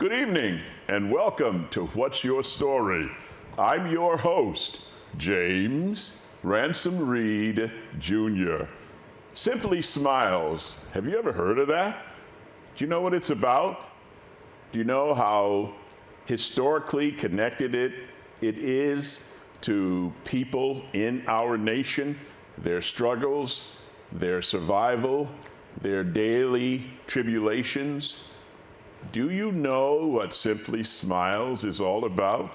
Good evening and welcome to What's Your Story? I'm your host, James Ransom Reed Jr. Simply Smiles. Have you ever heard of that? Do you know what it's about? Do you know how historically connected it is to people in our nation, their struggles, their survival, their daily tribulations? Do you know what Simply Smiles is all about?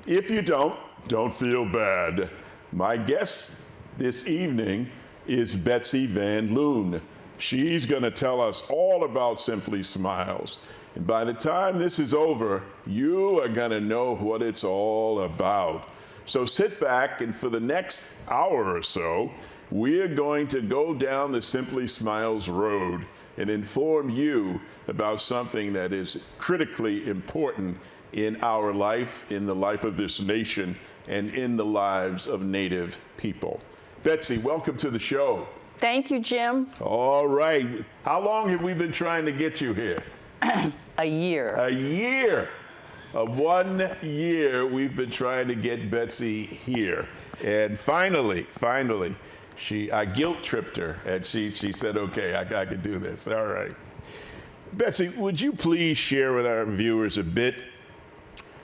If you don't feel bad. My guest this evening is Betsy Van Loon. She's going to tell us all about Simply Smiles. And by the time this is over, you are going to know what it's all about. So sit back, and for the next hour or so, we're going to go down the Simply Smiles road and inform you about something that is critically important in our life, in the life of this nation, and in the lives of Native people. Betsy, welcome to the show. Thank you, Jim. All right. How long have we been trying to get you here? A year. A year. 1 year we've been trying to get Betsy here. And finally, I guilt tripped her, and she said, okay, I can do this. All right. Betsy, would you please share with our viewers a bit,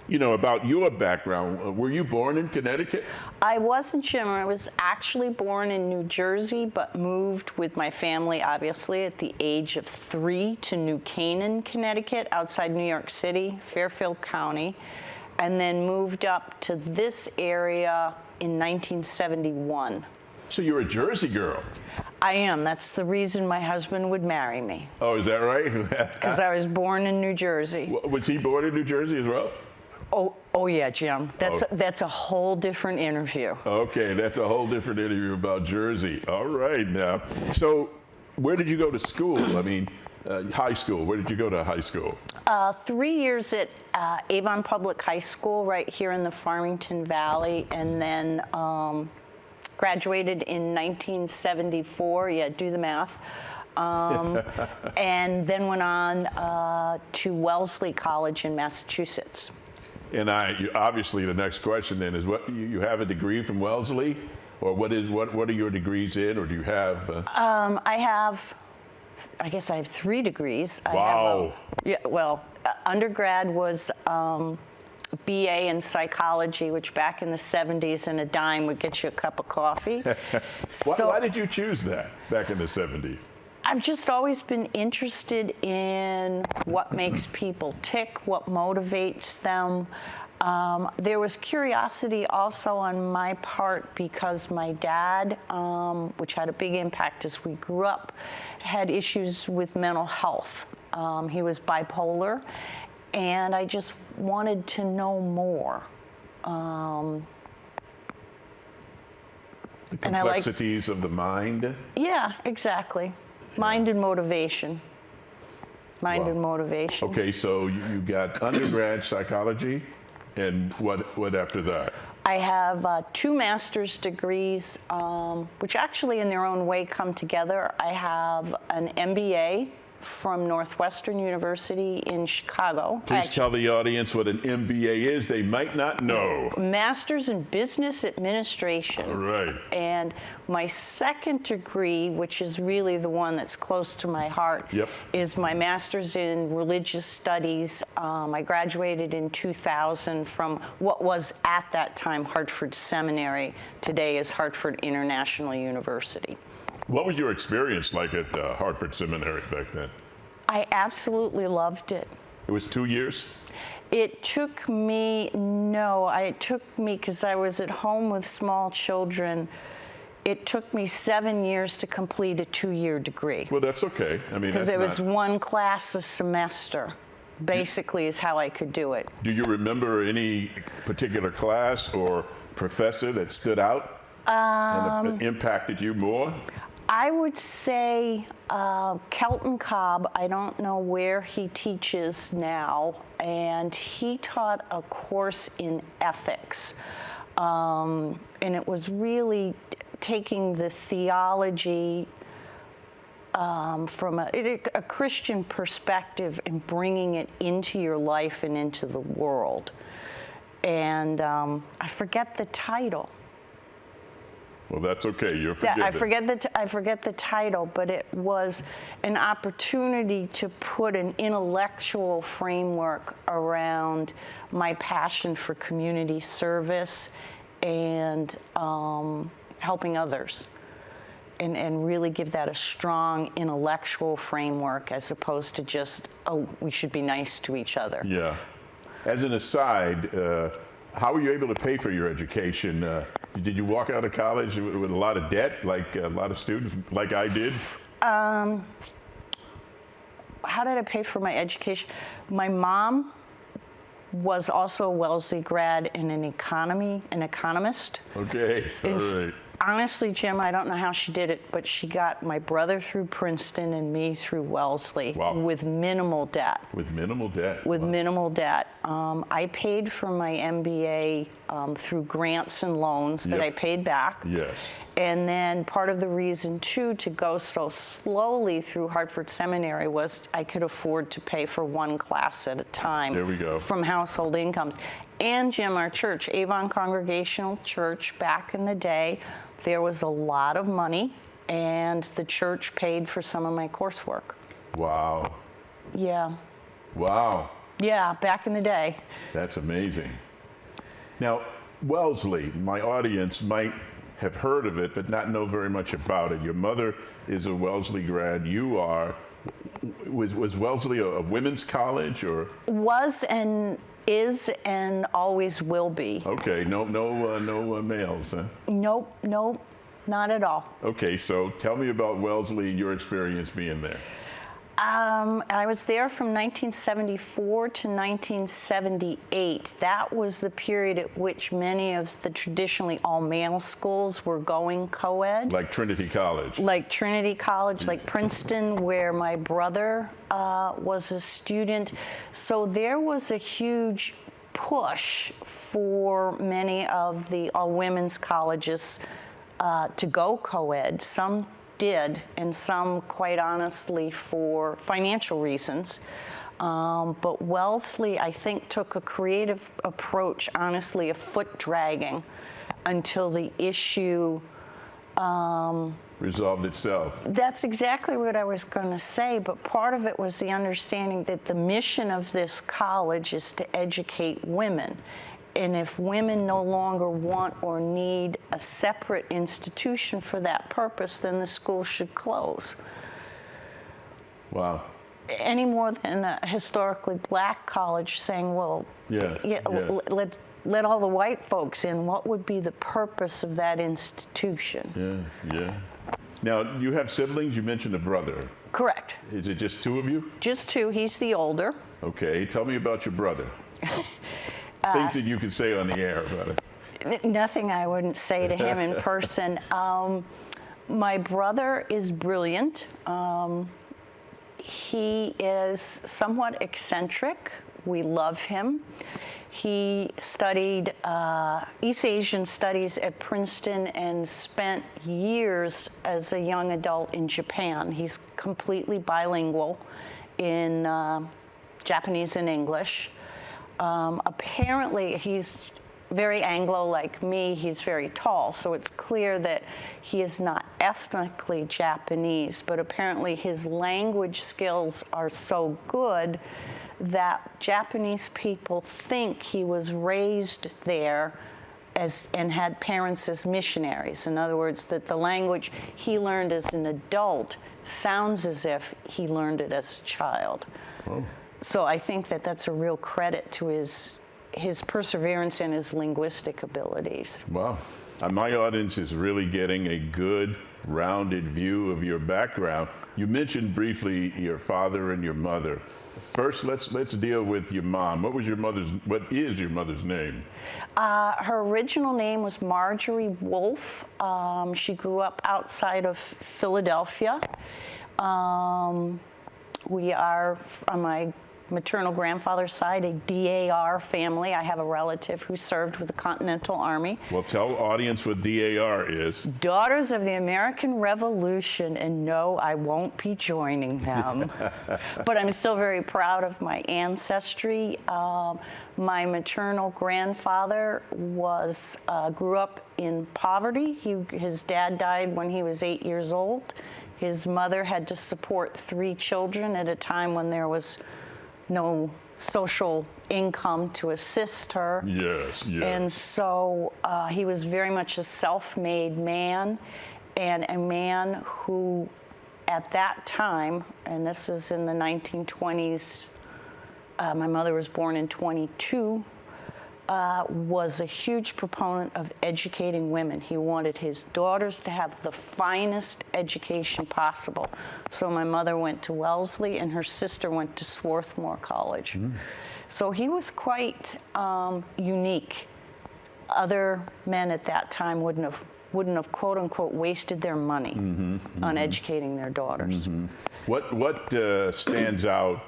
about your background? Were you born in Connecticut? I wasn't, Jim. I was actually born in New Jersey, but moved with my family, obviously, at the age of 3 to New Canaan, Connecticut, outside New York City, Fairfield County, and then moved up to this area in 1971. So you're a Jersey girl. I am. That's the reason my husband would marry me. Oh, is that right? Because I was born in New Jersey. Was he born in New Jersey as well? Oh yeah, Jim. That's a whole different interview. Okay, that's a whole different interview about Jersey. All right, now. So where did you go to school? I mean, high school. Where did you go to high school? 3 years at Avon Public High School right here in the Farmington Valley, and then graduated in 1974. Yeah, do the math. And then went on to Wellesley College in Massachusetts. And obviously the next question then is, what you have a degree from Wellesley, or what are your degrees in, or do you have? I guess I have 3 degrees. Wow. Undergrad was BA in psychology, which back in the 70s and a dime would get you a cup of coffee. Why did you choose that back in the 70s? I've just always been interested in what makes people tick, what motivates them. There was curiosity also on my part because my dad, which had a big impact as we grew up, had issues with mental health. He was bipolar, and I just wanted to know more. The complexities of the mind? Yeah, exactly. Mind and motivation. Mind and motivation. Okay, so you got undergrad psychology, and what after that? I have 2 master's degrees, which actually in their own way come together. I have an MBA from Northwestern University in Chicago. Please tell the audience what an MBA is. They might not know. Master's in Business Administration. All right. And my second degree, which is really the one that's close to my heart, is my master's in Religious Studies. I graduated in 2000 from what was at that time Hartford Seminary. Today is Hartford International University. What was your experience like at Hartford Seminary back then? I absolutely loved it. It was 2 years? It took me, because I was at home with small children, it took me 7 years to complete a 2-year degree. Well, that's okay. I mean, because it was one class a semester, basically, is how I could do it. Do you remember any particular class or professor that stood out and impacted you more? I would say Kelton Cobb. I don't know where he teaches now, and he taught a course in ethics, and it was really taking the theology from a Christian perspective and bringing it into your life and into the world. And I forget the title. Well, that's okay. You're forgiven. I forget the title, but it was an opportunity to put an intellectual framework around my passion for community service and helping others, and really give that a strong intellectual framework as opposed to just, oh, we should be nice to each other. Yeah. As an aside, how were you able to pay for your education? Did you walk out of college with a lot of debt, like a lot of students, like I did? How did I pay for my education? My mom was also a Wellesley grad and an economist. Okay, all right. Honestly, Jim, I don't know how she did it, but she got my brother through Princeton and me through Wellesley. Wow. With minimal debt. With minimal debt. With Wow. minimal debt. I paid for my MBA through grants and loans that I paid back. Yes. And then part of the reason, too, to go so slowly through Hartford Seminary was I could afford to pay for one class at a time. There we go. From household incomes. And Jim, our church, Avon Congregational Church, back in the day, there was a lot of money, and the church paid for some of my coursework. Wow. Yeah. Wow. Yeah, back in the day. That's amazing. Now, Wellesley, my audience might have heard of it, but not know very much about it. Your mother is a Wellesley grad. You are. Was Wellesley a women's college, or? Was and is and always will be. Okay, no males, huh? Nope, not at all. Okay, so tell me about Wellesley, your experience being there. I was there from 1974 to 1978. That was the period at which many of the traditionally all-male schools were going co-ed. Like Trinity College. Like Trinity College, like Princeton, where my brother was a student. So there was a huge push for many of the all-women's colleges to go co-ed. Some did, and some, quite honestly, for financial reasons. But Wellesley, I think, took a creative approach, honestly, of foot dragging until the issue resolved itself. That's exactly what I was going to say, but part of it was the understanding that the mission of this college is to educate women. And if women no longer want or need a separate institution for that purpose, then the school should close. Wow. Any more than a historically black college saying, well, let all the white folks in. What would be the purpose of that institution? Yeah. Now, you have siblings? You mentioned a brother. Correct. Is it just two of you? Just two. He's the older. Okay. Tell me about your brother. Things that you can say on the air about it. Nothing I wouldn't say to him in person. My brother is brilliant. He is somewhat eccentric. We love him. He studied East Asian studies at Princeton and spent years as a young adult in Japan. He's completely bilingual in Japanese and English. Apparently, he's very Anglo like me. He's very tall, so it's clear that he is not ethnically Japanese, but apparently his language skills are so good that Japanese people think he was raised there and had parents as missionaries. In other words, that the language he learned as an adult sounds as if he learned it as a child. Oh. So I think that that's a real credit to his perseverance and his linguistic abilities. Wow. My audience is really getting a good, rounded view of your background. You mentioned briefly your father and your mother. First, let's deal with your mom. What is your mother's name? Her original name was Marjorie Wolfe. She grew up outside of Philadelphia. My maternal grandfather's side, a DAR family. I have a relative who served with the Continental Army. Well, tell audience what DAR is. Daughters of the American Revolution, and no, I won't be joining them. But I'm still very proud of my ancestry. My maternal grandfather grew up in poverty. His dad died when he was 8 years old. His mother had to support 3 children at a time when there was no social income to assist her. Yes, yes. And so he was very much a self-made man, and a man who, at that time, and this is in the 1920s, my mother was born in 22, was a huge proponent of educating women. He wanted his daughters to have the finest education possible. So my mother went to Wellesley and her sister went to Swarthmore College. So he was quite unique. Other men at that time wouldn't have quote unquote wasted their money on educating their daughters. What stands out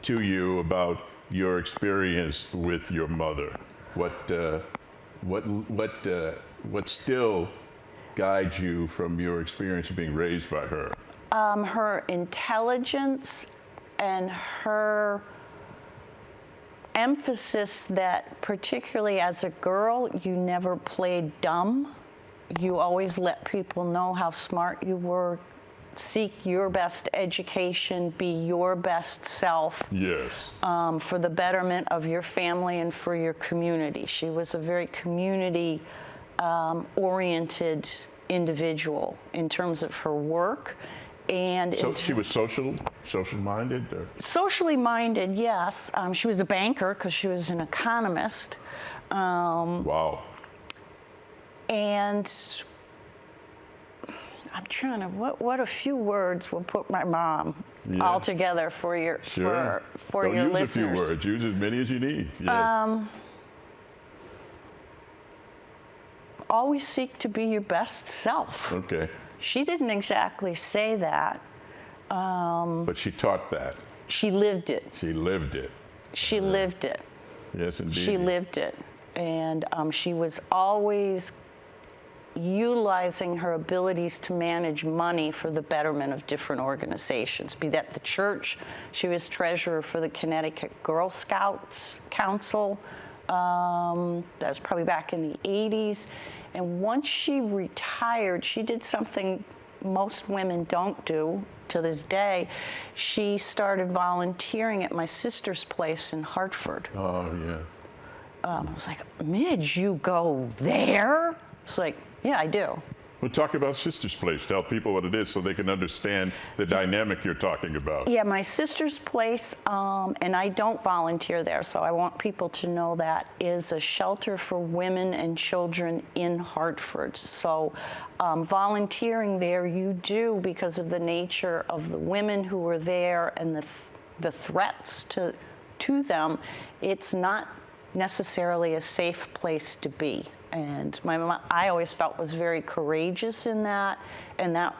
to you about your experience with your mother? What still guides you from your experience of being raised by her? Her intelligence and her emphasis that, particularly as a girl, you never played dumb. You always let people know how smart you were. Seek your best education, be your best self. Yes. For the betterment of your family and for your community. She was a very community oriented individual in terms of her work. And so she was social minded? Or? Socially minded, yes. She was a banker because she was an economist. Wow. And I'm trying to, what a few words will put my mom all together for your Sure. for Don't your use listeners. a few words. Use as many as you need. Yeah. Always seek to be your best self. Okay. She didn't exactly say that. But she taught that. She lived it. She lived it. She lived it. Yes, indeed. She lived it. And she was always utilizing her abilities to manage money for the betterment of different organizations, be that the church. She was treasurer for the Connecticut Girl Scouts Council. That was probably back in the 80s. And once she retired, she did something most women don't do to this day. She started volunteering at my sister's place in Hartford. Oh, yeah. I was like, Midge, you go there? It's like, yeah, I do. Well, talk about Sister's Place. Tell people what it is so they can understand the dynamic you're talking about. Yeah, my sister's place, and I don't volunteer there, so I want people to know that, is a shelter for women and children in Hartford. So volunteering there you do because of the nature of the women who are there and the threats to them. It's not necessarily a safe place to be. And my mom, I always felt, was very courageous in that, and that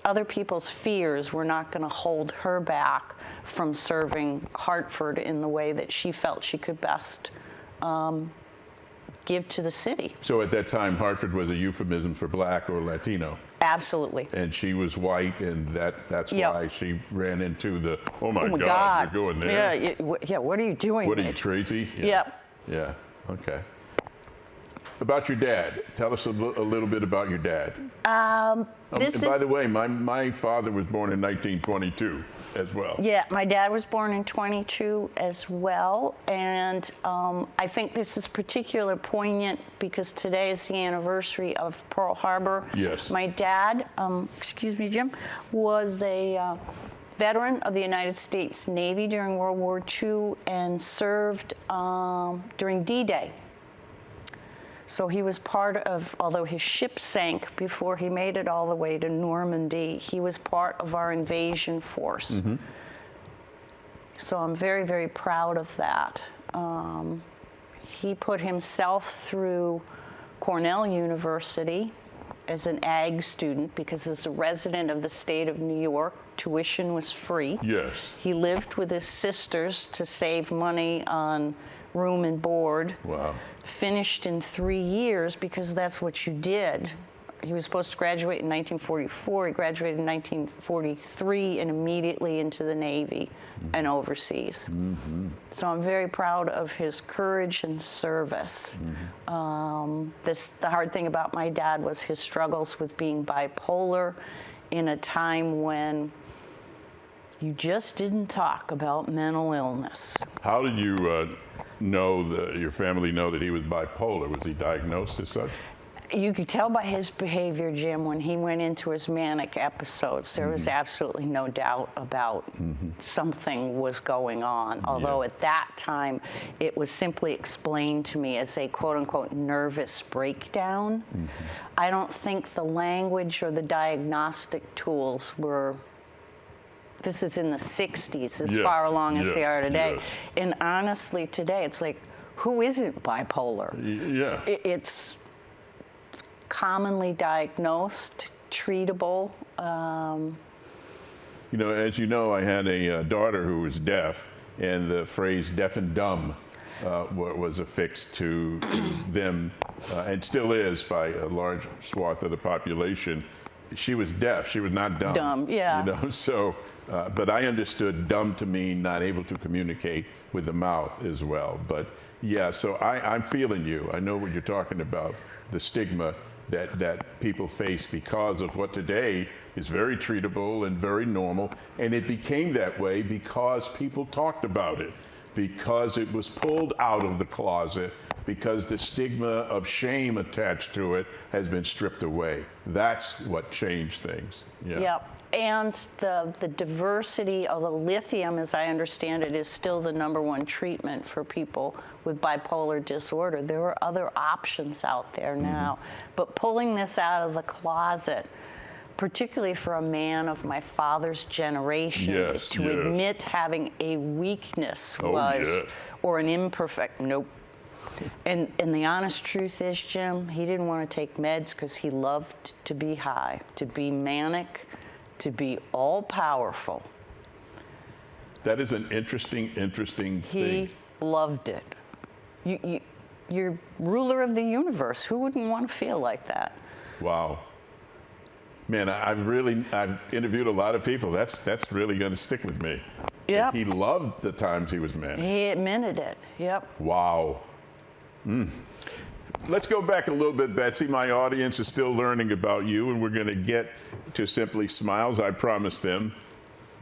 other people's fears were not going to hold her back from serving Hartford in the way that she felt she could best give to the city. So at that time, Hartford was a euphemism for black or Latino. Absolutely. And she was white, and that's why she ran into the, oh my God, you're going there? Yeah, what are you doing? What are you, crazy? Yep. Yeah, okay. About your dad. Tell us a little bit about your dad. By the way, my father was born in 1922 as well. Yeah, my dad was born in 22 as well. And I think this is particularly poignant because today is the anniversary of Pearl Harbor. Yes. My dad, excuse me, Jim, was a veteran of the United States Navy during World War II and served during D-Day. So he was part of, although his ship sank before he made it all the way to Normandy, he was part of our invasion force. Mm-hmm. So I'm very, very proud of that. He put himself through Cornell University as an ag student because as a resident of the state of New York, tuition was free. Yes. He lived with his sisters to save money on room and board. Wow. Finished in 3 years because that's what you did. He was supposed to graduate in 1944. He graduated in 1943 and immediately into the Navy and overseas. So I'm very proud of his courage and service. The hard thing about my dad was his struggles with being bipolar in a time when you just didn't talk about mental illness. How did you your family know that he was bipolar? Was he diagnosed as such? You could tell by his behavior, Jim, when he went into his manic episodes, there was absolutely no doubt about something was going on. Although at that time, it was simply explained to me as a quote-unquote nervous breakdown. I don't think the language or the diagnostic tools were, this is in the 60s, as far along as they are today. And honestly, today, it's like, who isn't bipolar? Yeah. It's commonly diagnosed, treatable. You know, as you know, I had a daughter who was deaf, and the phrase deaf and dumb was affixed to them, and still is by a large swath of the population. She was deaf, she was not dumb. Dumb, yeah. You know, so, but I understood dumb to mean not able to communicate with the mouth as well. But yeah, so I'm feeling you. I know what you're talking about, the stigma that people face because of what today is very treatable and very normal. And it became that way because people talked about it, because it was pulled out of the closet, because the stigma of shame attached to it has been stripped away. That's what changed things. Yeah. Yep. And the diversity, although lithium, as I understand it, is still the #1 treatment for people with bipolar disorder, there are other options out there now. But pulling this out of the closet, particularly for a man of my father's generation, to admit having a weakness or an imperfect, nope. And the honest truth is, Jim, he didn't want to take meds because he loved to be high, to be manic, to be all-powerful. That is an interesting thing. He loved it. You're ruler of the universe. Who wouldn't want to feel like that? Wow. Man, I've interviewed a lot of people. That's really going to stick with me. Yep. He loved the times he was manic. He admitted it. Yep. Wow. Let's go back a little bit, Betsy. My audience is still learning about you, and we're going to get to Simply Smiles, I promise them.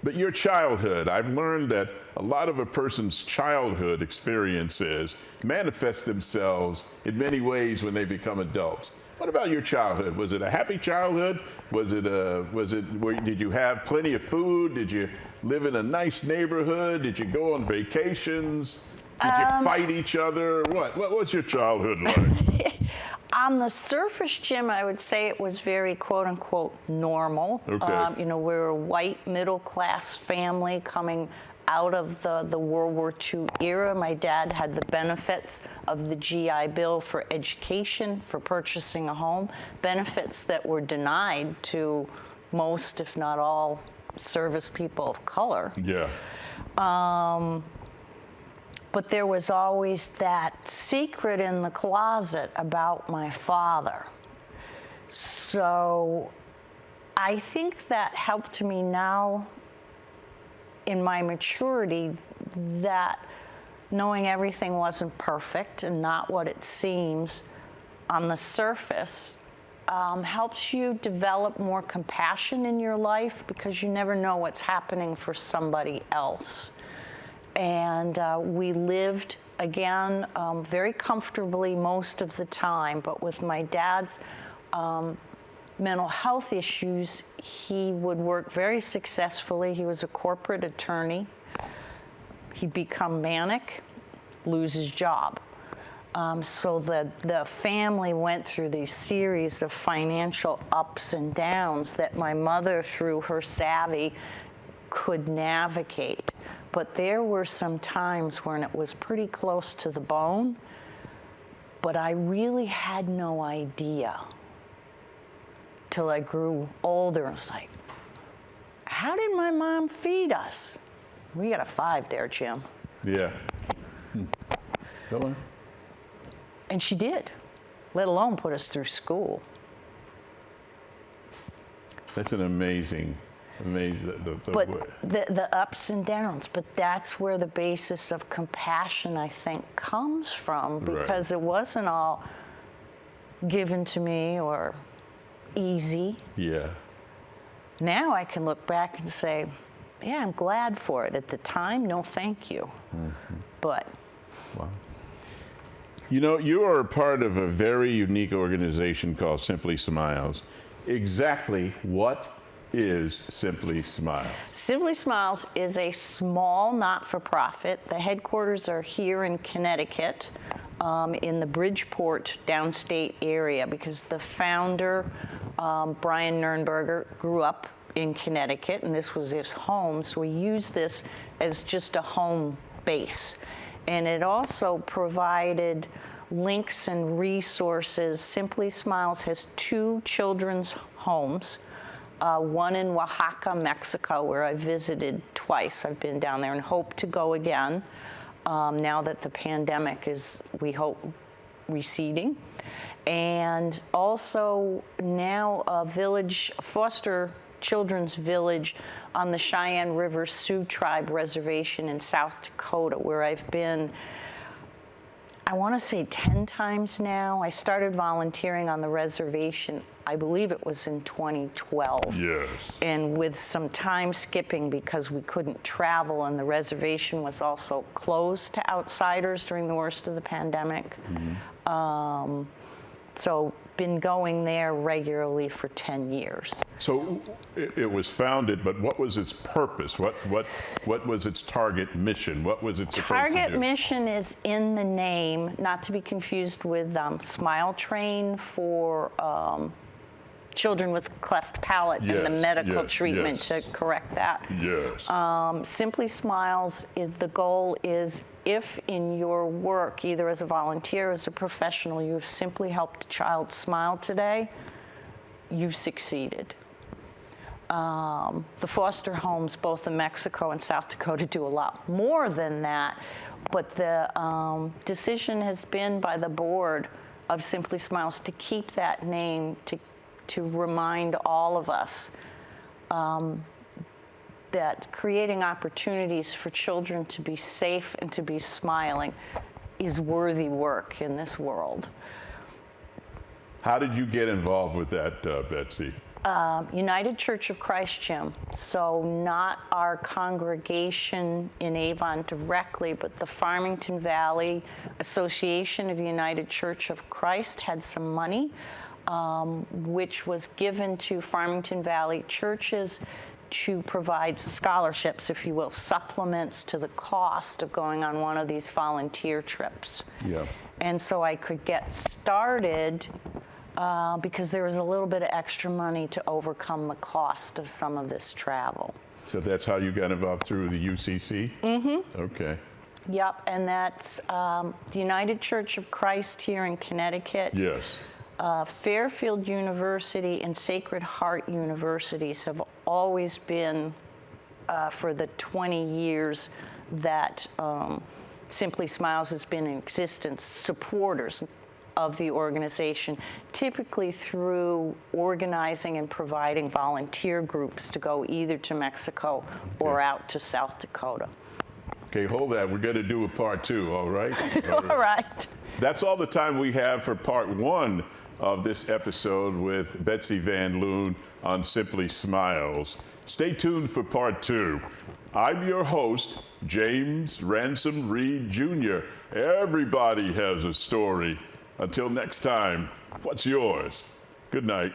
But your childhood, I've learned that a lot of a person's childhood experiences manifest themselves in many ways when they become adults. What about your childhood? Was it a happy childhood? Did you have plenty of food? Did you live in a nice neighborhood? Did you go on vacations? Did you fight each other? What was your childhood like? On the surface, Jim, I would say it was very quote-unquote normal. Okay. We're a white middle-class family coming out of the World War II era. My dad had the benefits of the GI Bill for education, for purchasing a home, benefits that were denied to most, if not all, service people of color. Yeah. But there was always that secret in the closet about my father. So I think that helped me now in my maturity, that knowing everything wasn't perfect and not what it seems on the surface helps you develop more compassion in your life because you never know what's happening for somebody else. And we lived, again, very comfortably most of the time, but with my dad's mental health issues, he would work very successfully. He was a corporate attorney. He'd become manic, lose his job. So the family went through these series of financial ups and downs that my mother, through her savvy, could navigate. But there were some times when it was pretty close to the bone, but I really had no idea. till I grew older. It's like, how did my mom feed us? We got a 5 there, Jim. Yeah. Go on. And she did, let alone put us through school. That's an amazing. But the ups and downs, but that's where the basis of compassion, I think, comes from, because it wasn't all given to me or easy. Yeah. Now I can look back and say, yeah, I'm glad for it. At the time, no thank you. Mm-hmm. But. Wow. You know, you are a part of a very unique organization called Simply Smiles. Exactly what is Simply Smiles? Simply Smiles is a small not-for-profit. The headquarters are here in Connecticut, in the Bridgeport downstate area, because the founder, Brian Nurnberger, grew up in Connecticut, and this was his home, so we use this as just a home base. And it also provided links and resources. Simply Smiles has 2 children's homes, one in Oaxaca, Mexico, where I visited twice. I've been down there and hope to go again, now that the pandemic is, we hope, receding. And also now a village, a foster children's village on the Cheyenne River Sioux Tribe Reservation in South Dakota, where I've been, I want to say 10 times now. I started volunteering on the reservation, I believe it was in 2012. Yes. And with some time skipping because we couldn't travel, and the reservation was also closed to outsiders during the worst of the pandemic. Mm-hmm. So been going there regularly for 10 years. So it was founded, but what was its purpose? What was its target mission? What was it supposed to do? Target mission is in the name, not to be confused with Smile Train for children with cleft palate, and the medical treatment to correct that. Yes. Simply Smiles, the goal is, if in your work, either as a volunteer or as a professional, you've simply helped a child smile today, you've succeeded. The foster homes, both in Mexico and South Dakota, do a lot more than that, but the decision has been by the board of Simply Smiles to keep that name, to remind all of us that creating opportunities for children to be safe and to be smiling is worthy work in this world. How did you get involved with that, Betsy? United Church of Christ, Jim. So not our congregation in Avon directly, but the Farmington Valley Association of United Church of Christ had some money, which was given to Farmington Valley churches to provide scholarships, if you will, supplements to the cost of going on one of these volunteer trips. Yeah. And so I could get started because there was a little bit of extra money to overcome the cost of some of this travel. So that's how you got involved, through the UCC? Mm-hmm. Okay. Yep, and that's the United Church of Christ here in Connecticut. Yes. Fairfield University and Sacred Heart Universities have always been, for the 20 years that Simply Smiles has been in existence, supporters of the organization, typically through organizing and providing volunteer groups to go either to Mexico or out to South Dakota. Okay, hold that. We're going to do a part 2, all right? All right. That's all the time we have for part 1 of this episode with Betsy Van Loon on Simply Smiles. Stay tuned for part 2. I'm your host, James Ransom Reed Jr. Everybody has a story. Until next time, what's yours? Good night.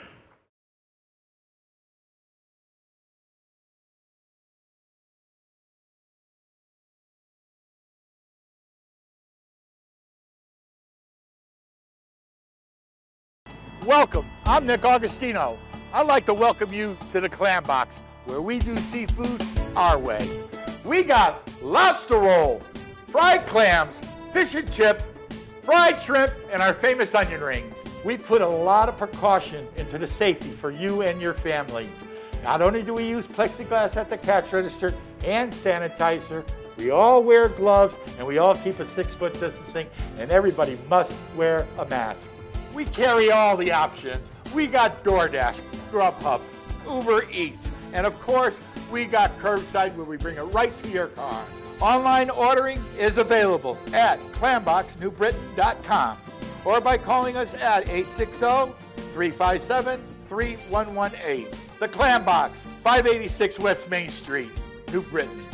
Welcome, I'm Nick Augustino. I'd like to welcome you to the Clam Box, where we do seafood our way. We got lobster roll, fried clams, fish and chip, fried shrimp, and our famous onion rings. We put a lot of precaution into the safety for you and your family. Not only do we use plexiglass at the cash register and sanitizer, we all wear gloves and we all keep a 6-foot distancing, and everybody must wear a mask. We carry all the options. We got DoorDash, Grubhub, Uber Eats, and of course, we got curbside where we bring it right to your car. Online ordering is available at clamboxnewbritain.com or by calling us at 860-357-3118. The Clam Box, 586 West Main Street, New Britain.